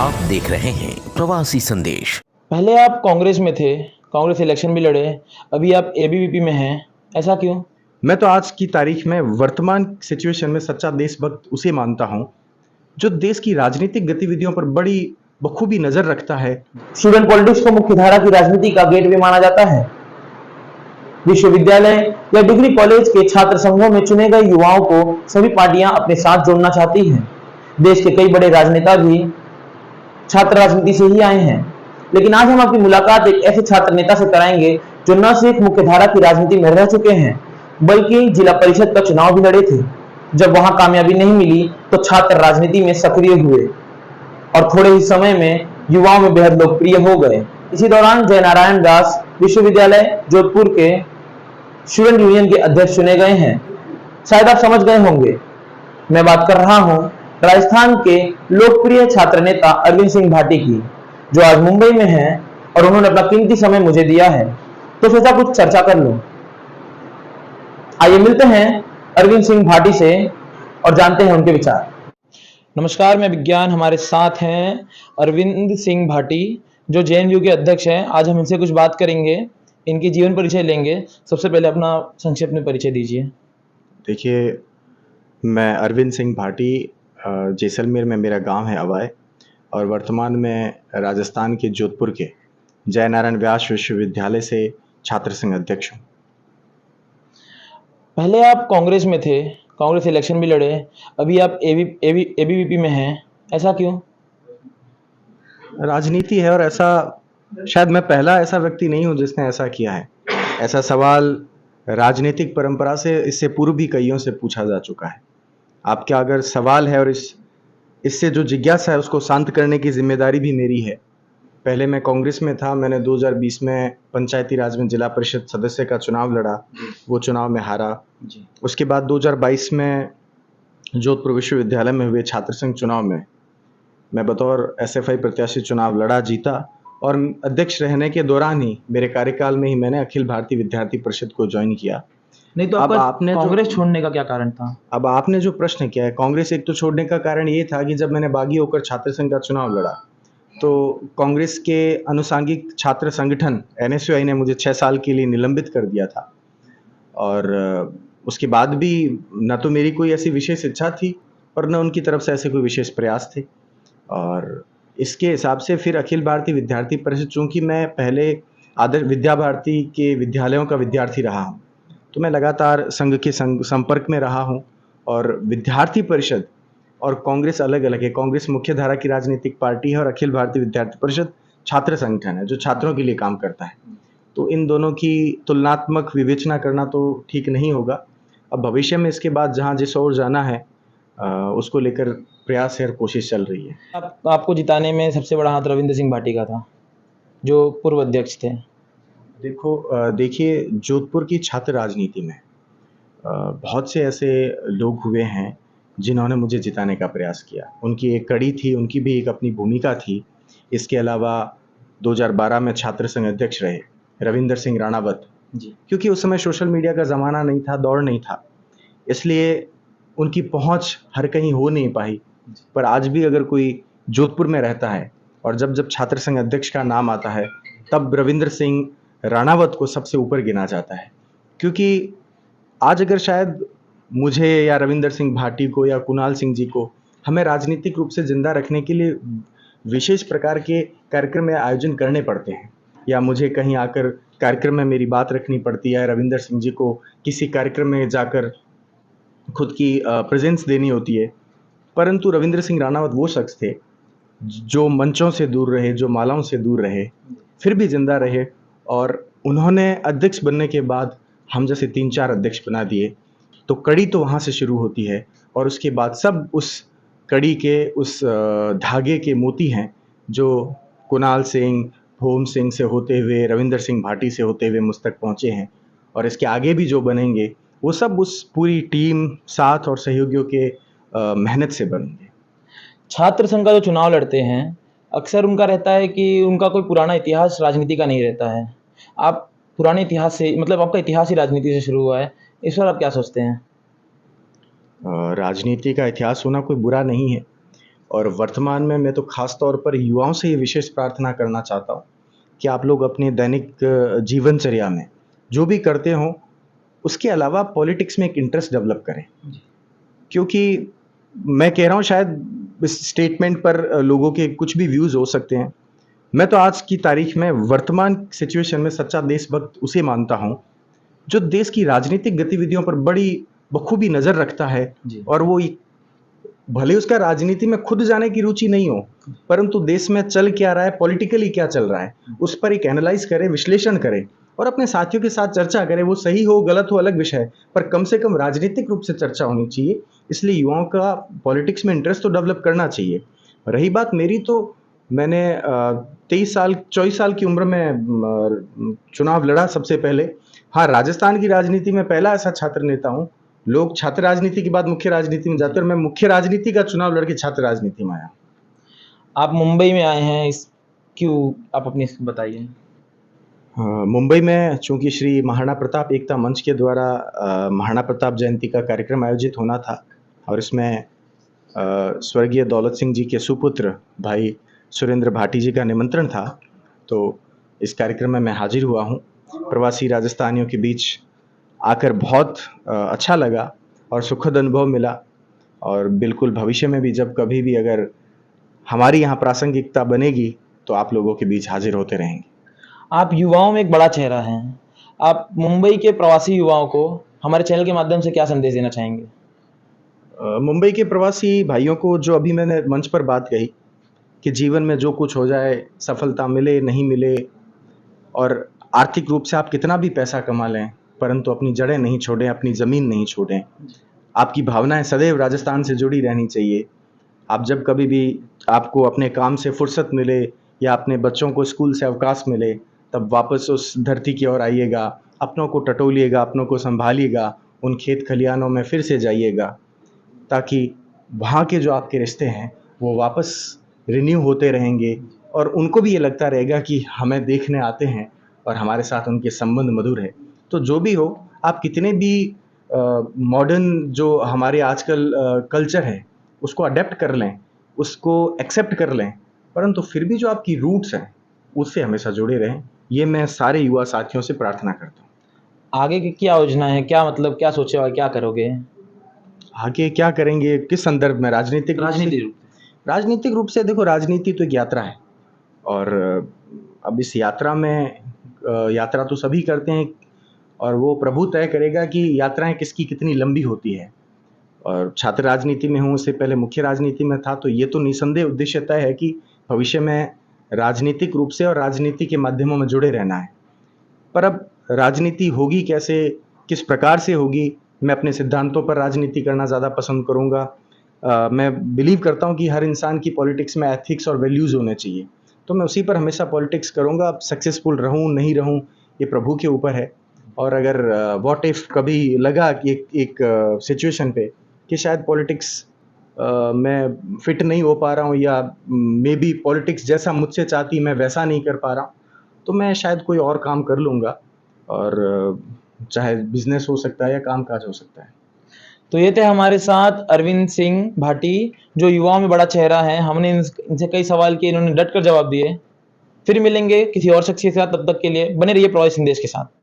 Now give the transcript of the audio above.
आप देख रहे हैं प्रवासी संदेश। पहले आप कांग्रेस में थे, कांग्रेस इलेक्शन भी लड़े, अभी आप एबीवीपी में हैं, ऐसा क्यों? मैं तो आज की तारीख में वर्तमान सिचुएशन में सच्चा देशभक्त उसे मानता हूं जो देश की राजनीतिक गतिविधियों पर बड़ी बखूबी नजर रखता है। स्टूडेंट पॉलिटिक्स को मुख्यधारा की राजनीति का गेटवे माना जाता है। विश्वविद्यालय या डिग्री कॉलेज के छात्र संघों में चुने गए युवाओं को सभी पार्टियां अपने साथ जोड़ना चाहती हैं। देश के कई बड़े राजनेता भी छात्र राजनीति से ही आए हैं, लेकिन आज हम आपकी मुलाकात एक ऐसे छात्र नेता से कराएंगे जो न सिर्फ मुख्यधारा की राजनीति में रह चुके हैं, बल्कि जिला परिषद का चुनाव भी लड़े थे। जब वहां कामयाबी नहीं मिली तो छात्र राजनीति में सक्रिय हुए और थोड़े ही समय में युवाओं में बेहद लोकप्रिय हो गए। इसी दौरान जयनारायण दास विश्वविद्यालय जोधपुर के स्टूडेंट यूनियन के अध्यक्ष चुने गए हैं। शायद आप समझ गए होंगे, मैं बात कर रहा हूं राजस्थान के लोकप्रिय छात्र नेता अरविंद सिंह भाटी की, जो आज मुंबई में हैं और उन्होंने अपना कीमती समय मुझे दिया है, तो सोचा कुछ चर्चा कर लो। आइए मिलते हैं अरविंद सिंह भाटी से और जानते हैं उनके विचार। नमस्कार, मैं विज्ञान, हमारे साथ हैं अरविंद सिंह भाटी जो जेएनयू के अध्यक्ष हैं। आज हम इनसे कुछ बात करेंगे, इनकी जीवन परिचय लेंगे। सबसे पहले अपना संक्षेप में परिचय दीजिए। देखिए, मैं अरविंद सिंह भाटी, जैसलमेर में मेरा गांव है अवाय, और वर्तमान में राजस्थान के जोधपुर के जयनारायण व्यास विश्वविद्यालय से छात्र संघ अध्यक्ष हूँ। पहले आप कांग्रेस में थे, कांग्रेस इलेक्शन भी लड़े, अभी आप एबीवीपी में हैं, ऐसा क्यों? राजनीति है और ऐसा शायद मैं पहला ऐसा व्यक्ति नहीं हूं जिसने ऐसा किया है। ऐसा सवाल राजनीतिक परंपरा से इससे पूर्व भी कईयों से पूछा जा चुका है। आपका अगर सवाल है और इससे जो जिज्ञासा है उसको शांत करने की जिम्मेदारी भी मेरी है। पहले मैं कांग्रेस में था, मैंने 2020 में पंचायती राज में जिला परिषद सदस्य का चुनाव लड़ा, वो चुनाव में हारा। उसके बाद 2022 में जोधपुर विश्वविद्यालय में हुए छात्र संघ चुनाव में मैं बतौर एसएफआई प्रत्याशी चुनाव लड़ा, जीता, और अध्यक्ष रहने के दौरान ही मेरे कार्यकाल में ही मैंने अखिल भारतीय विद्यार्थी परिषद को ज्वाइन किया। नहीं तो अब आपने कांग्रेस छोड़ने का क्या कारण था? अब आपने जो प्रश्न किया है, कांग्रेस एक तो छोड़ने का कारण ये था कि जब मैंने बागी होकर छात्र संघ का चुनाव लड़ा तो कांग्रेस के अनुसांगिक छात्र संगठन एनएसयूआई ने मुझे 6 साल के लिए निलंबित कर दिया था, और उसके बाद भी न तो मेरी कोई ऐसी विशेष इच्छा थी और न उनकी तरफ से ऐसे कोई विशेष प्रयास थे। और इसके हिसाब से फिर अखिल भारतीय विद्यार्थी परिषद, चूँकि मैं पहले आदर्श विद्या भारती के विद्यालयों का विद्यार्थी रहा हूँ, तो मैं लगातार संघ के संपर्क में रहा हूँ। और विद्यार्थी परिषद और कांग्रेस अलग अलग है। कांग्रेस मुख्य धारा की राजनीतिक पार्टी है और अखिल भारतीय विद्यार्थी परिषद छात्र संगठन है जो छात्रों के लिए काम करता है। तो इन दोनों की तुलनात्मक विवेचना करना तो ठीक नहीं होगा। अब भविष्य में इसके बाद जहाँ जिस ओर जाना है उसको लेकर प्रयास है और कोशिश चल रही है। आपको जिताने में सबसे बड़ा हाथ रविंद्र सिंह भाटी का था, जो पूर्व अध्यक्ष थे। देखिए, जोधपुर की छात्र राजनीति में बहुत से ऐसे लोग हुए हैं जिन्होंने मुझे जिताने का प्रयास किया। उनकी एक कड़ी थी, उनकी भी एक अपनी भूमिका थी। इसके अलावा 2012 में छात्र संघ अध्यक्ष रहे रविंदर सिंह राणावत जी, क्योंकि उस समय सोशल मीडिया का ज़माना नहीं था, दौर नहीं था, इसलिए उनकी पहुंच हर कहीं हो नहीं पाई। पर आज भी अगर कोई जोधपुर में रहता है और जब छात्र संघ अध्यक्ष का नाम आता है तब रविंदर सिंह राणावत को सबसे ऊपर गिना जाता है। क्योंकि आज अगर शायद मुझे या रविंदर सिंह भाटी को या कुणाल सिंह जी को हमें राजनीतिक रूप से जिंदा रखने के लिए विशेष प्रकार के कार्यक्रम में आयोजन करने पड़ते हैं, या मुझे कहीं आकर कार्यक्रम में मेरी बात रखनी पड़ती है, रविंदर सिंह जी को किसी कार्यक्रम में जाकर खुद की प्रेजेंस देनी होती है, परंतु रविंद्र सिंह राणावत वो शख्स थे जो मंचों से दूर रहे, जो मालाओं से दूर रहे, फिर भी जिंदा रहे, और उन्होंने अध्यक्ष बनने के बाद हम जैसे 3-4 अध्यक्ष बना दिए। तो कड़ी तो वहाँ से शुरू होती है और उसके बाद सब उस कड़ी के उस धागे के मोती हैं जो कुणाल सिंह, होम सिंह से होते हुए, रविंदर सिंह भाटी से होते हुए मुझ तक पहुँचे हैं, और इसके आगे भी जो बनेंगे वो सब उस पूरी टीम, साथ और सहयोगियों के मेहनत से बनेंगे। छात्र संघ का जो चुनाव लड़ते हैं, अक्सर उनका रहता है कि उनका कोई पुराना इतिहास राजनीति का नहीं रहता है। आप पुराने इतिहास से, मतलब आपका इतिहास ही राजनीति से शुरू हुआ है, इस पर आप क्या सोचते हैं? राजनीति का इतिहास होना कोई बुरा नहीं है, और वर्तमान में मैं तो खास तौर पर युवाओं से ये विशेष प्रार्थना करना चाहता हूँ कि आप लोग अपने दैनिक जीवनचर्या में जो भी करते हो उसके अलावा पॉलिटिक्स में एक इंटरेस्ट डेवलप करें। क्योंकि मैं कह रहा हूँ शायद इस स्टेटमेंट पर लोगों के कुछ भी व्यूज़ हो सकते हैं। मैं तो आज की तारीख में वर्तमान सिचुएशन में सच्चा देशभक्त उसे मानता हूँ जो देश की राजनीतिक गतिविधियों पर बड़ी बखूबी नज़र रखता है और वो भले उसका राजनीति में खुद जाने की रुचि नहीं हो, परंतु देश में चल क्या रहा है, पॉलिटिकली क्या चल रहा है, उस पर एक एनालाइज करे, विश्लेषण करे और अपने साथियों के साथ चर्चा करे। वो सही हो गलत हो अलग विषय है, पर कम से कम राजनीतिक रूप से चर्चा होनी चाहिए। इसलिए युवाओं का पॉलिटिक्स में इंटरेस्ट तो डेवलप करना चाहिए। रही बात मेरी, तो मैंने 24 साल की उम्र में चुनाव लड़ा सबसे पहले। हाँ, राजस्थान की राजनीति में पहला ऐसा छात्र नेता हूँ। लोग छात्र राजनीति के बाद मुख्य राजनीति में जाते हैं और मैं मुख्य राजनीति का चुनाव लड़के छात्र राजनीति में आया। आप मुंबई में आए हैं, इस क्यों, आप अपनी बताइए। मुंबई में चूंकि श्री महाराणा प्रताप एकता मंच के द्वारा महाराणा प्रताप जयंती का कार्यक्रम आयोजित होना था और इसमें स्वर्गीय दौलत सिंह जी के सुपुत्र भाई सुरेंद्र भाटी जी का निमंत्रण था, तो इस कार्यक्रम में मैं हाजिर हुआ हूँ। प्रवासी राजस्थानियों के बीच आकर बहुत अच्छा लगा और सुखद अनुभव मिला और बिल्कुल भविष्य में भी जब कभी भी अगर हमारी यहाँ प्रासंगिकता बनेगी तो आप लोगों के बीच हाजिर होते रहेंगे। आप युवाओं में एक बड़ा चेहरा हैं। आप मुंबई के प्रवासी युवाओं को हमारे चैनल के माध्यम से क्या संदेश देना चाहेंगे? मुंबई के प्रवासी भाइयों को जो अभी मैंने मंच पर बात कही कि जीवन में जो कुछ हो जाए, सफलता मिले नहीं मिले और आर्थिक रूप से आप कितना भी पैसा कमा लें, परंतु अपनी जड़ें नहीं छोड़ें, अपनी ज़मीन नहीं छोड़ें। आपकी भावनाएं सदैव राजस्थान से जुड़ी रहनी चाहिए। आप जब कभी भी आपको अपने काम से फुर्सत मिले या अपने बच्चों को स्कूल से अवकाश मिले, तब वापस उस धरती की ओर आइएगा, अपनों को टटोलिएगा, अपनों को संभालिएगा, उन खेत खलिहानों में फिर से जाइएगा, ताकि वहाँ के जो आपके रिश्ते हैं वो वापस रिन्यू होते रहेंगे और उनको भी ये लगता रहेगा कि हमें देखने आते हैं और हमारे साथ उनके संबंध मधुर है। तो जो भी हो, आप कितने भी मॉडर्न जो हमारे आजकल कल्चर है उसको अडेप्ट कर लें, उसको एक्सेप्ट कर लें, परंतु फिर भी जो आपकी रूट्स हैं उससे हमेशा जुड़े रहें। ये मैं सारे युवा साथियों से प्रार्थना करता हूँ। आगे की क्या योजना है, क्या मतलब क्या सोचे और क्या करोगे? आगे क्या करेंगे किस संदर्भ में? राजनीतिक रूप से देखो, राजनीति तो एक यात्रा है और अब इस यात्रा में यात्रा तो सभी करते हैं और वो प्रभु तय करेगा कि यात्राएं किसकी कितनी लंबी होती है। और छात्र राजनीति में हूँ, उससे पहले मुख्य राजनीति में था, तो ये तो निसंदेह उद्देश्य तय है कि भविष्य में राजनीतिक रूप से और राजनीति के माध्यमों में जुड़े रहना है। पर अब राजनीति होगी कैसे, किस प्रकार से होगी, मैं अपने सिद्धांतों पर राजनीति करना ज़्यादा पसंद करूँगा। मैं बिलीव करता हूँ कि हर इंसान की पॉलिटिक्स में एथिक्स और वैल्यूज़ होने चाहिए, तो मैं उसी पर हमेशा पॉलिटिक्स करूँगा। अब सक्सेसफुल रहूँ नहीं रहूँ ये प्रभु के ऊपर है। और अगर व्हाट इफ़ कभी लगा कि एक सिचुएशन पे कि शायद पॉलिटिक्स मैं फिट नहीं हो पा रहा हूँ या मे बी पॉलिटिक्स जैसा मुझसे चाहती मैं वैसा नहीं कर पा रहा हूँ, तो मैं शायद कोई और काम कर लूँगा और चाहे बिजनेस हो सकता है या कामकाज हो सकता है। तो ये थे हमारे साथ अरविंद सिंह भाटी, जो युवाओं में बड़ा चेहरा है। हमने इनसे कई सवाल किए, इन्होंने डट कर जवाब दिए। फिर मिलेंगे किसी और शख्सियत के साथ, तब तक के लिए बने रहिए प्रवासी संदेश के साथ।